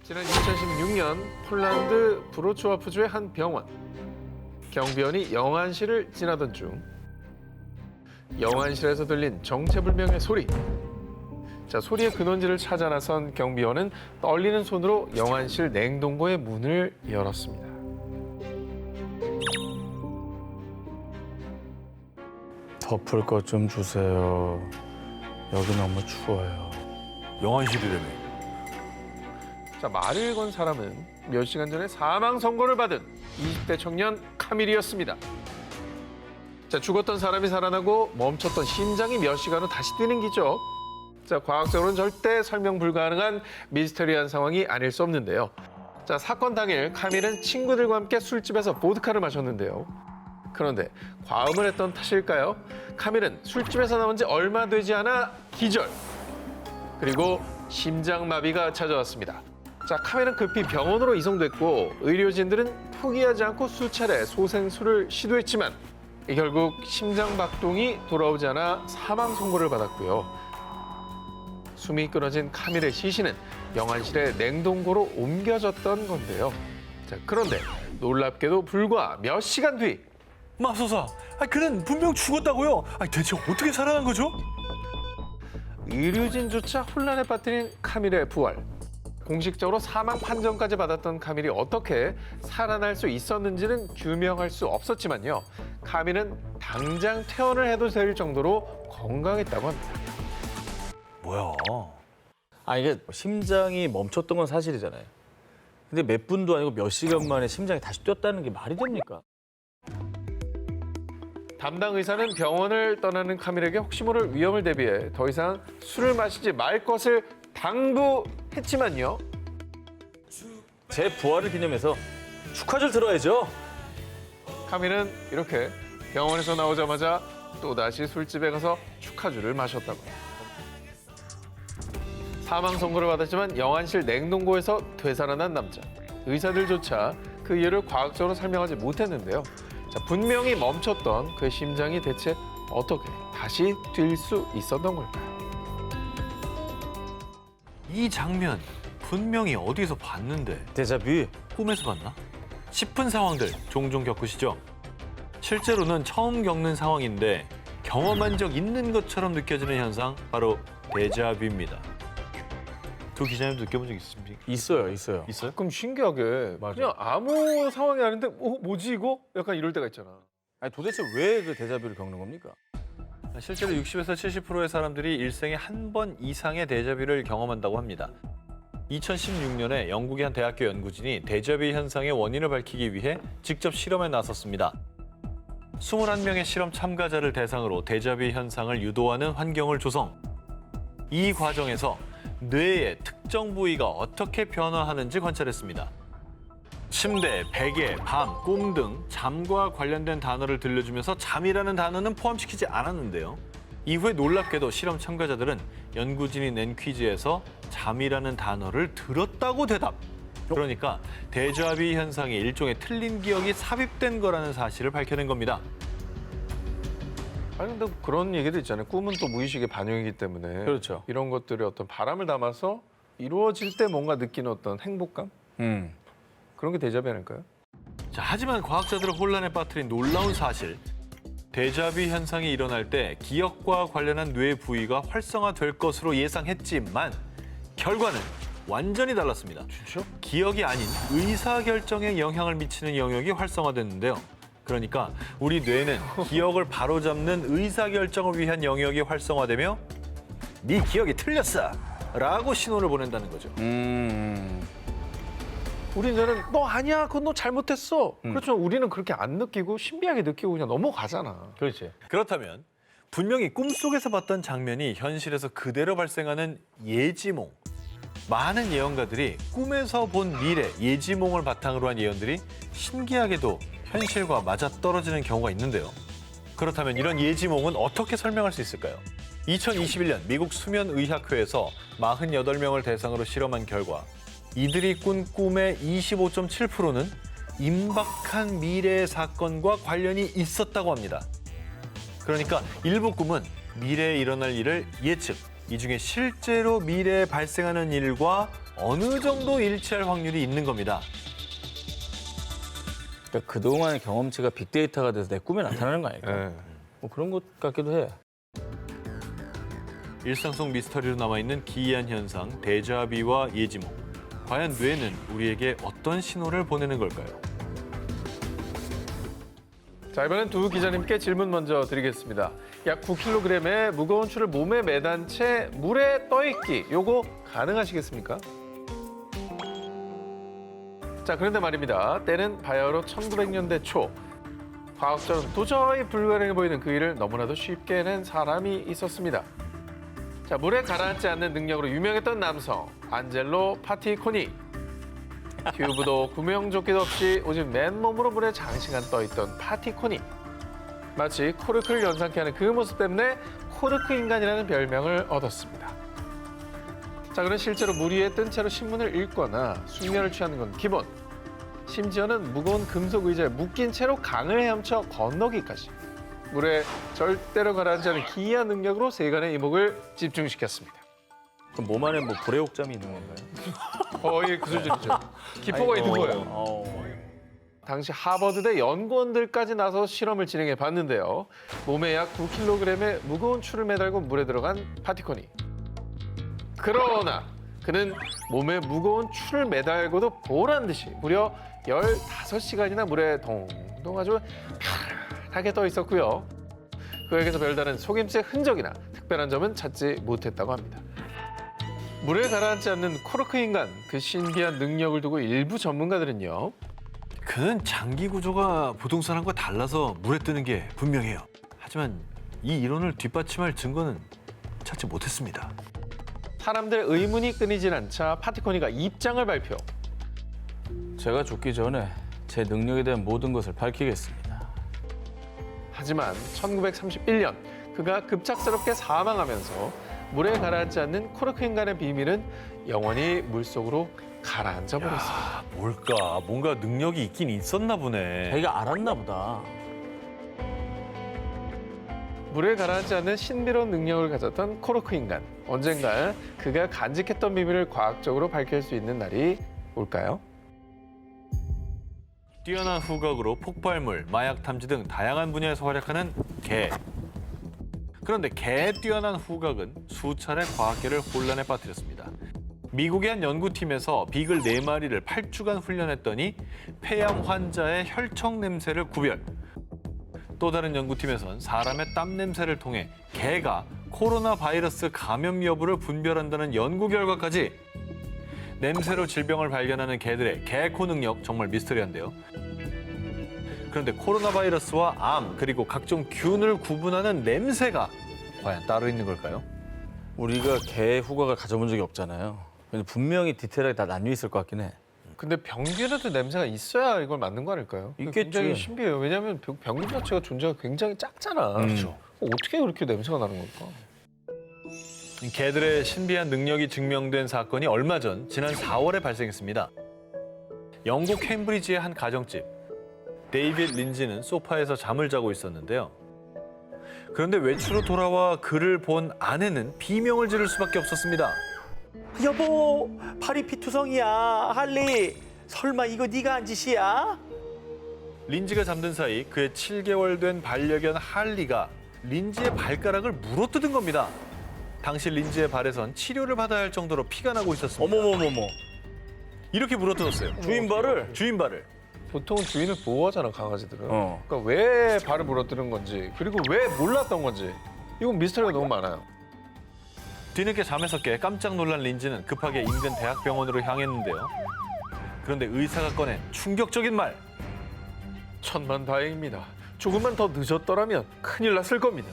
지난 2016년 폴란드 브로츠와프주의 한 병원. 경비원이 영안실을 지나던 중 영안실에서 들린 정체불명의 소리. 소리의 근원지를 찾아 나선 경비원은 떨리는 손으로 영안실 냉동고의 문을 열었습니다. 덮을 것 좀 주세요. 여기 너무 추워요. 영안실이라며. 말을 건 사람은 몇 시간 전에 사망 선고를 받은 20대 청년 카밀이었습니다. 죽었던 사람이 살아나고 멈췄던 심장이 몇 시간 후 다시 뛰는 기적. 과학적으로는 절대 설명 불가능한 미스터리한 상황이 아닐 수 없는데요. 사건 당일 카밀은 친구들과 함께 술집에서 보드카를 마셨는데요. 그런데 과음을 했던 탓일까요? 카밀은 술집에서 나온 지 얼마 되지 않아 기절. 그리고 심장마비가 찾아왔습니다. 카밀은 급히 병원으로 이송됐고 의료진들은 포기하지 않고 수차례 소생술을 시도했지만 결국 심장박동이 돌아오지 않아 사망 선고를 받았고요. 숨이 끊어진 카밀의 시신은 영안실의 냉동고로 옮겨졌던 건데요. 그런데 놀랍게도 불과 몇 시간 뒤 맙소사, 그는 분명 죽었다고요. 대체 어떻게 살아난 거죠? 의료진조차 혼란에 빠뜨린 카밀의 부활. 공식적으로 사망 판정까지 받았던 카밀이 어떻게 살아날 수 있었는지는 규명할 수 없었지만요. 카밀은 당장 퇴원을 해도 될 정도로 건강했다고 합니다. 뭐야? 이게 심장이 멈췄던 건 사실이잖아요. 근데 몇 분도 아니고 몇 시간 만에 심장이 다시 뛰었다는 게 말이 됩니까? 담당 의사는 병원을 떠나는 카밀에게 혹시 모를 위험을 대비해 더 이상 술을 마시지 말 것을 당부했지만요. 제 부활을 기념해서 축하를 들어야죠. 카밀은 이렇게 병원에서 나오자마자 또다시 술집에 가서 축하주를 마셨다고 합니다. 사망 선고를 받았지만 영안실 냉동고에서 되살아난 남자. 의사들조차 그 이유를 과학적으로 설명하지 못했는데요. 분명히 멈췄던 그 심장이 대체 어떻게 다시 뛸 수 있었던 걸까요? 이 장면 분명히 어디서 봤는데 데자뷰. 꿈에서 봤나? 싶은 상황들 종종 겪으시죠? 실제로는 처음 겪는 상황인데 경험한 적 있는 것처럼 느껴지는 현상 바로 데자뷰입니다. 두 기자님도 느껴본 적 있습니까? 있어요. 있어요? 가끔 신기하게 맞아. 그냥 아무 상황이 아닌데 뭐지 이거? 약간 이럴 때가 있잖아. 도대체 왜 그 데자뷰를 겪는 겁니까? 실제로 60에서 70%의 사람들이 일생에 한 번 이상의 데자뷰를 경험한다고 합니다. 2016년에 영국의 한 대학교 연구진이 데자뷰 현상의 원인을 밝히기 위해 직접 실험에 나섰습니다. 21명의 실험 참가자를 대상으로 데자뷰 현상을 유도하는 환경을 조성. 이 과정에서 뇌의 특정 부위가 어떻게 변화하는지 관찰했습니다. 침대, 베개, 밤, 꿈 등 잠과 관련된 단어를 들려주면서 잠이라는 단어는 포함시키지 않았는데요. 이후에 놀랍게도 실험 참가자들은 연구진이 낸 퀴즈에서 잠이라는 단어를 들었다고 대답. 그러니까 데자뷰 현상에 일종의 틀린 기억이 삽입된 거라는 사실을 밝혀낸 겁니다. 근데 그런 얘기도 있잖아요. 꿈은 또 무의식의 반영이기 때문에 그렇죠. 이런 것들이 어떤 바람을 담아서 이루어질 때 뭔가 느끼는 어떤 행복감? 그런 게 데자뷰 아닐까요? 하지만 과학자들을 혼란에 빠뜨린 놀라운 사실. 데자뷰 현상이 일어날 때 기억과 관련한 뇌 부위가 활성화될 것으로 예상했지만 결과는 완전히 달랐습니다. 진짜? 기억이 아닌 의사결정에 영향을 미치는 영역이 활성화됐는데요. 그러니까 우리 뇌는 기억을 바로잡는 의사결정을 위한 영역이 활성화되며 네 기억이 틀렸어! 라고 신호를 보낸다는 거죠. 우리 뇌는 너 아니야, 그건 너 잘못했어. 그렇지만 우리는 그렇게 안 느끼고 신비하게 느끼고 그냥 넘어가잖아. 그렇지. 그렇다면 분명히 꿈속에서 봤던 장면이 현실에서 그대로 발생하는 예지몽. 많은 예언가들이 꿈에서 본 미래, 예지몽을 바탕으로 한 예언들이 신기하게도 현실과 맞아떨어지는 경우가 있는데요. 그렇다면 이런 예지몽은 어떻게 설명할 수 있을까요? 2021년 미국 수면의학회에서 48명을 대상으로 실험한 결과 이들이 꾼 꿈의 25.7%는 임박한 미래의 사건과 관련이 있었다고 합니다. 그러니까 일부 꿈은 미래에 일어날 일을 예측, 이 중에 실제로 미래에 발생하는 일과 어느 정도 일치할 확률이 있는 겁니다. 그러니까 그동안의 경험치가 빅데이터가 돼서 내 꿈에 나타나는 거 아닐까? 네. 뭐 그런 것 같기도 해. 일상 속 미스터리로 남아있는 기이한 현상, 데자비와 예지몽. 과연 뇌는 우리에게 어떤 신호를 보내는 걸까요? 자, 이번엔 두 기자님께 질문 먼저 드리겠습니다. 약 9kg의 무거운 추를 몸에 매단 채 물에 떠있기, 요거 가능하시겠습니까? 자, 그런데 말입니다. 때는 바야흐로 1900년대 초. 과학적으로 도저히 불가능해 보이는 그 일을 너무나도 쉽게 해낸 사람이 있었습니다. 자, 물에 가라앉지 않는 능력으로 유명했던 남성, 안젤로 파티코니. 튜브도 구명조끼도 없이 오직 맨몸으로 물에 장시간 떠있던 파티코니. 마치 코르크를 연상케 하는 그 모습 때문에 코르크 인간이라는 별명을 얻었습니다. 자, 그런 실제로 물 위에 뜬 채로 신문을 읽거나 숙면을 취하는 건 기본. 심지어는 무거운 금속 의자에 묶인 채로 강을 헤엄쳐 건너기까지. 물에 절대로 가라앉지 않은 기이한 능력으로 세간의 이목을 집중시켰습니다. 그럼 몸 안에 뭐 불의 옥잠이 있는 건가요? 거의 그 수준이죠. 기포가 있는 거예요. 당시 하버드대 연구원들까지 나서 실험을 진행해 봤는데요. 몸에 약 9kg의 무거운 추를 매달고 물에 들어간 파티코니. 그러나 그는 몸에 무거운 추를 매달고도 보란 듯이 무려 15시간이나 물에 동동 아주 편하게 떠 있었고요. 그에게서 별다른 속임수의 흔적이나 특별한 점은 찾지 못했다고 합니다. 물에 가라앉지 않는 코르크 인간, 그 신비한 능력을 두고 일부 전문가들은요. 그는 장기 구조가 부동산과 달라서 물에 뜨는 게 분명해요. 하지만 이 이론을 뒷받침할 증거는 찾지 못했습니다. 사람들의 의문이 끊이질 않자 파티코니가 입장을 발표. 제가 죽기 전에 제 능력에 대한 모든 것을 밝히겠습니다. 하지만 1931년 그가 급작스럽게 사망하면서 물에 가라앉지 않는 코르크 인간의 비밀은 영원히 물속으로 가라앉아 버렸습니다. 아, 뭘까? 뭔가 능력이 있긴 있었나 보네. 자기가 알았나 보다. 물에 가라앉지 않는 신비로운 능력을 가졌던 코르크 인간. 언젠가 그가 간직했던 비밀을 과학적으로 밝힐 수 있는 날이 올까요? 뛰어난 후각으로 폭발물, 마약 탐지 등 다양한 분야에서 활약하는 개. 그런데 개의 뛰어난 후각은 수차례 과학계를 혼란에 빠뜨렸습니다. 미국의 한 연구팀에서 비글 4마리를 8주간 훈련했더니 폐암 환자의 혈청 냄새를 구별. 또 다른 연구팀에선 사람의 땀 냄새를 통해 개가 코로나 바이러스 감염 여부를 분별한다는 연구 결과까지. 냄새로 질병을 발견하는 개들의 개코 능력 정말 미스터리한데요. 그런데 코로나 바이러스와 암 그리고 각종 균을 구분하는 냄새가 과연 따로 있는 걸까요? 우리가 개 후각을 가져본 적이 없잖아요. 근데 분명히 디테일하게 다 나뉘어 있을 것 같긴 해. 근데 병균에도 냄새가 있어야 이걸 맞는 거 아닐까요? 있겠지. 굉장히 신비해요. 왜냐하면 병균 자체가 존재가 굉장히 작잖아. 그렇죠. 어떻게 그렇게 냄새가 나는 걸까? 개들의 신비한 능력이 증명된 사건이 얼마 전 지난 4월에 발생했습니다. 영국 캠브리지의 한 가정집. 데이빗 린지는 소파에서 잠을 자고 있었는데요. 그런데 외출로 돌아와 그를 본 아내는 비명을 지를 수밖에 없었습니다. 여보, 팔이 피투성이야. 할리, 설마 이거 네가 한 짓이야? 린지가 잠든 사이 그의 7개월 된 반려견 할리가 린지의 발가락을 물어뜯은 겁니다. 당시 린지의 발에선 치료를 받아야 할 정도로 피가 나고 있었습니다. 어머머머머. 이렇게 물어뜯었어요. 주인 발을? 주인 발을. 보통은 주인을 보호하잖아, 강아지들은. 어. 그러니까 왜 발을 물어뜨는 건지, 그리고 왜 몰랐던 건지. 이건 미스터리가 너무 많아요. 뒤늦게 잠에서 깨 깜짝 놀란 린지는 급하게 인근 대학병원으로 향했는데요. 그런데 의사가 꺼낸 충격적인 말. 천만다행입니다. 조금만 더 늦었더라면 큰일 났을 겁니다.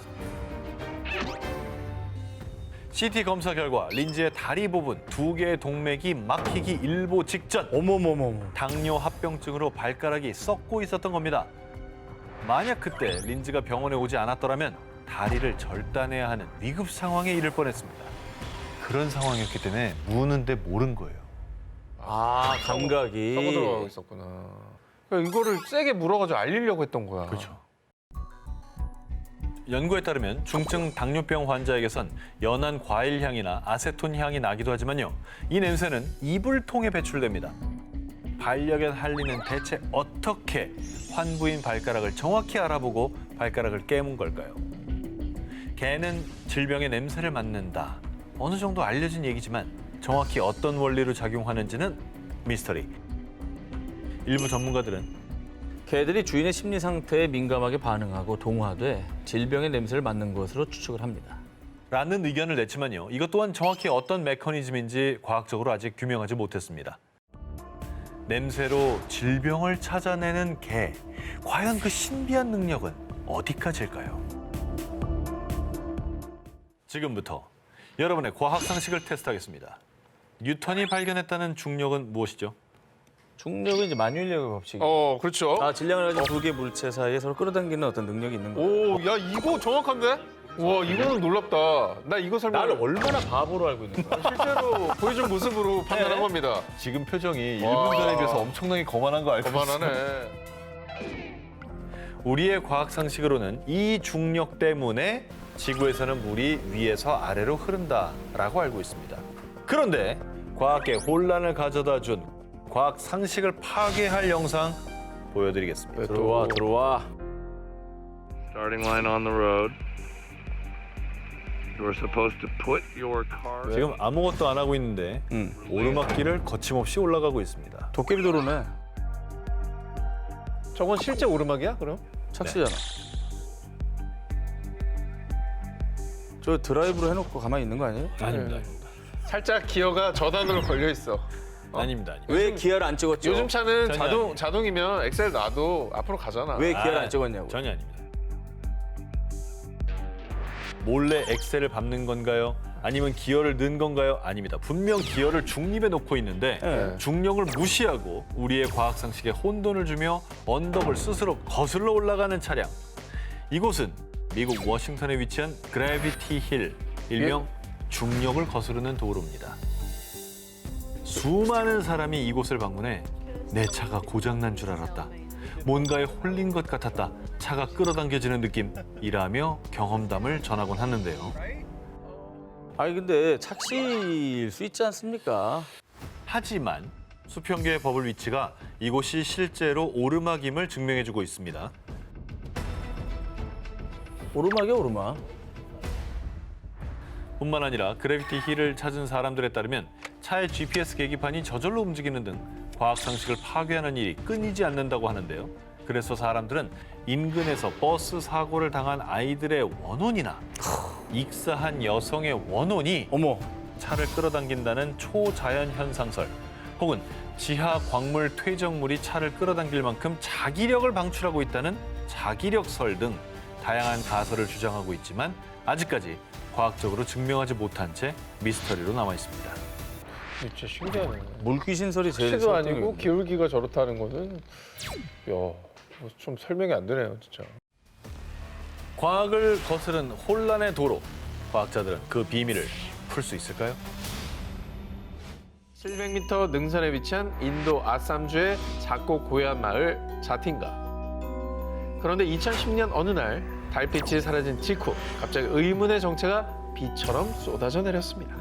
CT 검사 결과 린지의 다리 부분 2개의 동맥이 막히기 일보 직전. 어머머머머. 당뇨 합병증으로 발가락이 썩고 있었던 겁니다. 만약 그때 린지가 병원에 오지 않았더라면 다리를 절단해야 하는 위급 상황에 이를 뻔했습니다. 그런 상황이었기 때문에 무는데 모른 거예요. 아, 감각이. 떠고 들어가고 있었구나. 그러니까 이거를 세게 물어가지고 알리려고 했던 거야. 그렇죠. 연구에 따르면 중증 당뇨병 환자에게선 연한 과일 향이나 아세톤 향이 나기도 하지만요. 이 냄새는 이불 통해 배출됩니다. 반려견 할리는 대체 어떻게 환부인 발가락을 정확히 알아보고 발가락을 깨문 걸까요? 개는 질병의 냄새를 맡는다. 어느 정도 알려진 얘기지만 정확히 어떤 원리로 작용하는지는 미스터리. 일부 전문가들은 개들이 주인의 심리 상태에 민감하게 반응하고 동화돼 질병의 냄새를 맡는 것으로 추측을 합니다. 라는 의견을 냈지만요. 이것 또한 정확히 어떤 메커니즘인지 과학적으로 아직 규명하지 못했습니다. 냄새로 질병을 찾아내는 개. 과연 그 신비한 능력은 어디까지일까요? 지금부터 여러분의 과학 상식을 테스트하겠습니다. 뉴턴이 발견했다는 중력은 무엇이죠? 중력은 이제 만유인력의 법칙이에요. 그렇죠. 질량을 가진 두 개 물체 사이에 서로 끌어당기는 어떤 능력이 있는 거예요. 오, 야, 이거 정확한데? 와, 이거는 놀랍다. 나 이거 설명. 나를 얼마나 바보로 알고 있는 거야? 실제로 보여준 모습으로 판단한 겁니다. 지금 표정이 와. 1분 전에 비해서 엄청나게 거만한 거 알고 있어요. 그만하네. 우리의 과학 상식으로는 이 중력 때문에 지구에서는 물이 위에서 아래로 흐른다라고 알고 있습니다. 그런데 과학계 혼란을 가져다 준 과학 상식을 파괴할 영상 보여드리겠습니다. 들어와. Starting line on the road. You were supposed to put your car. 지금 아무것도 안 하고 있는데 오르막길을 거침없이 올라가고 있습니다. 도깨비 도로네. 저건 실제 오르막이야, 그럼? 착시잖아. 저 드라이브로 해놓고 가만히 있는 거 아니에요? 아닙니다. 살짝 기어가 저단으로 걸려 있어. 아닙니다. 왜 기어를 안 찍었죠? 요즘 차는 전혀 아니에요. 자동이면 엑셀 놔도 앞으로 가잖아. 왜 기어를 안 찍었냐고. 전혀 아닙니다. 몰래 엑셀을 밟는 건가요? 아니면 기어를 넣은 건가요? 아닙니다. 분명 기어를 중립에 놓고 있는데 네. 중력을 무시하고 우리의 과학 상식에 혼돈을 주며 언덕을 스스로 거슬러 올라가는 차량. 이곳은 미국 워싱턴에 위치한 그래비티 힐, 일명 중력을 거스르는 도로입니다. 수많은 사람이 이곳을 방문해 내 차가 고장난 줄 알았다. 뭔가에 홀린 것 같았다. 차가 끌어당겨지는 느낌이라며 경험담을 전하곤 하는데요. 아니 근데 착시일 수 있지 않습니까? 하지만 수평계의 버블 위치가 이곳이 실제로 오르막임을 증명해주고 있습니다. 오르막이야 오르막. 뿐만 아니라 그래비티 힐을 찾은 사람들에 따르면 차의 GPS 계기판이 저절로 움직이는 등 과학 상식을 파괴하는 일이 끊이지 않는다고 하는데요. 그래서 사람들은 인근에서 버스 사고를 당한 아이들의 원혼이나 익사한 여성의 원혼이 어머. 차를 끌어당긴다는 초자연 현상설 혹은 지하 광물 퇴적물이 차를 끌어당길 만큼 자기력을 방출하고 있다는 자기력설 등 다양한 가설을 주장하고 있지만 아직까지 과학적으로 증명하지 못한 채 미스터리로 남아 있습니다. 진짜 신기하네. 물귀신설이 제일 시도 설득력이 아니고 있네. 기울기가 저렇다는 거는 좀 설명이 안 되네요, 진짜. 과학을 거스른 혼란의 도로. 과학자들은 그 비밀을 풀 수 있을까요? 700m 능선에 위치한 인도 아삼주의 작고 고요한 마을 자틴가. 그런데 2010년 어느 날 달빛이 사라진 직후 갑자기 의문의 정체가 비처럼 쏟아져 내렸습니다.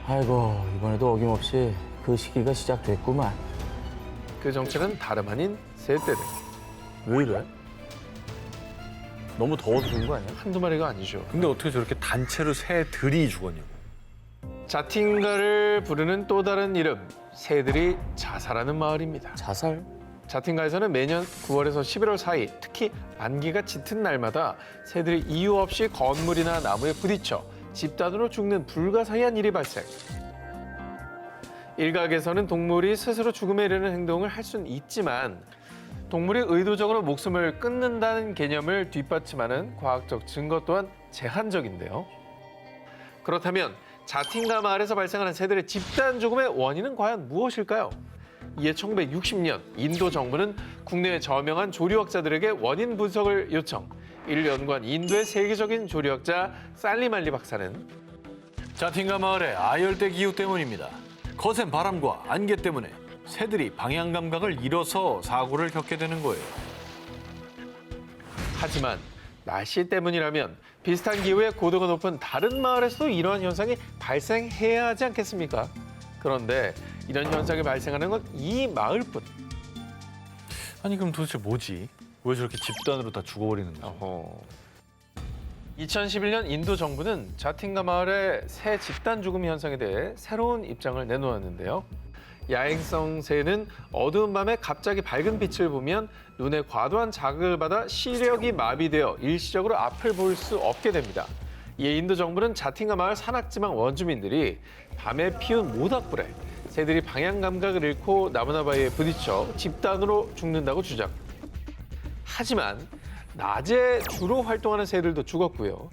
아이고 이번에도 어김없이 그 시기가 시작됐구만. 그 정체는 다름 아닌 새떼들. 왜 이래? 너무 더워서 그런 거 아니야? 한두 마리가 아니죠. 근데 어떻게 저렇게 단체로 새들이 죽었냐고. 자틴가를 부르는 또 다른 이름, 새들이 자살하는 마을입니다. 자살? 자틴가에서는 매년 9월에서 11월 사이, 특히 안개가 짙은 날마다 새들이 이유 없이 건물이나 나무에 부딪혀 집단으로 죽는 불가사의한 일이 발생. 일각에서는 동물이 스스로 죽음에 이르는 행동을 할 수는 있지만 동물이 의도적으로 목숨을 끊는다는 개념을 뒷받침하는 과학적 증거 또한 제한적인데요. 그렇다면 자틴가 마을에서 발생하는 새들의 집단 죽음의 원인은 과연 무엇일까요? 이에 1960년 인도 정부는 국내에 저명한 조류학자들에게 원인 분석을 요청. 이를 연구한 인도의 세계적인 조류학자 살리말리 박사는 자틴가 마을의 아열대 기후 때문입니다. 거센 바람과 안개 때문에 새들이 방향 감각을 잃어서 사고를 겪게 되는 거예요. 하지만 날씨 때문이라면 비슷한 기후에 고도가 높은 다른 마을에서도 이러한 현상이 발생해야 하지 않겠습니까? 그런데 이런 현상이 발생하는 건 이 마을뿐. 아니 그럼 도대체 뭐지? 왜 저렇게 집단으로 다 죽어버리는 거죠? 어허. 2011년 인도 정부는 자틴가 마을의 새 집단 죽음 현상에 대해 새로운 입장을 내놓았는데요. 야행성 새는 어두운 밤에 갑자기 밝은 빛을 보면 눈에 과도한 자극을 받아 시력이 마비되어 일시적으로 앞을 볼 수 없게 됩니다. 이에 인도 정부는 자틴가 마을 산악지방 원주민들이 밤에 피운 모닥불에 새들이 방향 감각을 잃고 나무나 바위에 부딪혀 집단으로 죽는다고 주장. 하지만 낮에 주로 활동하는 새들도 죽었고요.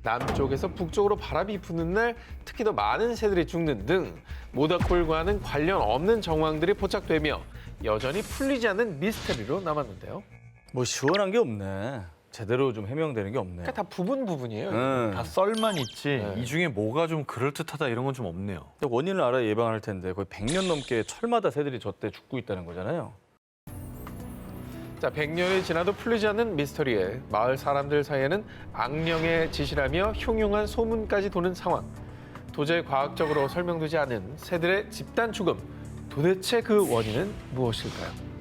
남쪽에서 북쪽으로 바람이 부는 날 특히 더 많은 새들이 죽는 등 모닥불과는 관련 없는 정황들이 포착되며 여전히 풀리지 않는 미스터리로 남았는데요. 뭐 시원한 게 없네. 제대로 좀 해명되는 게 없네. 그러니까 다 부분이에요. 응. 다 썰만 있지 네. 이 중에 뭐가 좀 그럴듯하다 이런 건 좀 없네요. 근데 원인을 알아야 예방할 텐데 거의 100년 넘게 철마다 새들이 저때 죽고 있다는 거잖아요. 자, 100년이 지나도 풀리지 않는 미스터리에 마을 사람들 사이에는 악령의 짓이라며 흉흉한 소문까지 도는 상황. 도저히 과학적으로 설명되지 않은 새들의 집단 죽음. 도대체 그 원인은 무엇일까요?